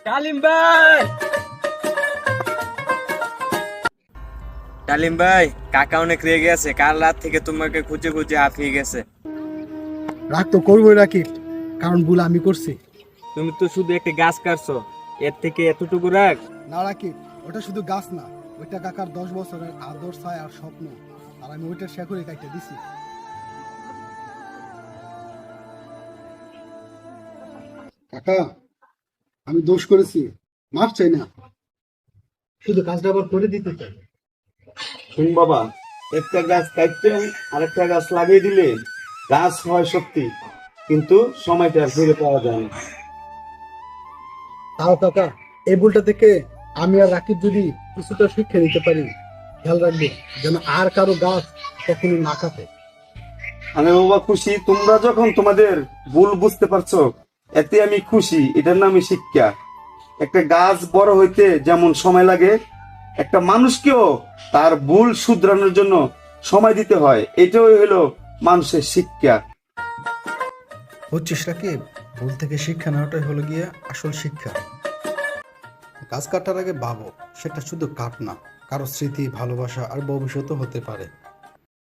ডালিম ভাই, ডালিম ভাই, কাকা অনেক রেগে আছে। কাল রাত থেকে তোমাকে খুঁজে খুঁজে হাঁপিয়ে গেছে। রাগ তো করবোই রাকিব, কারণ ভুল আমি করছি। তুমি তো শুধু একটা গাছ কাটছো, এর থেকে এতটুকু রাগ? না রাকিব, ওটা শুধু গাছ না, ওইটা কাকার 10 বছরের আদর ছায় আর স্বপ্ন, আর আমি ওইটার শেকড়ে কাটতে দিছি। কাকা, আমি দোষ করেছি, মাফ চাই না, শুধু কাজটা আবার করে দিতে চাই। শুন বাবা, একটা গাছ কাটতে আরেকটা গাছ লাগিয়ে দিলে গাছ হয় সত্যি, কিন্তু সময়টা আর ফিরে পাওয়া যায় না। তাও কাকা, এই ভুলটা থেকে আমি আর রাকিব যদি কিছুটা শিক্ষা নিতে পারি, খেয়াল রাখবে যেন আর কারো গাছ কখনো না কাটে। আমি বাবা খুশি তোমরা যখন তোমাদের ভুল বুঝতে পারছো, এতে আমি খুশি। এটার নামই শিক্ষা। একটা গাছ বড় হইতে যেমন সময় লাগে, একটা মানুষকেও তার ভুল শুধরানোর জন্য সময় দিতে হয়। এটাই হলো মানুষের শিক্ষা। বুঝছিস রাকিব, ভুল থেকে শিক্ষা নেওয়াটাই হলো গিয়ে আসল শিক্ষা। গাছ কাটার আগে ভাবো, সেটা শুধু কাঠ না, কারো স্মৃতি, ভালোবাসা আর ভবিষ্যৎও হতে পারে।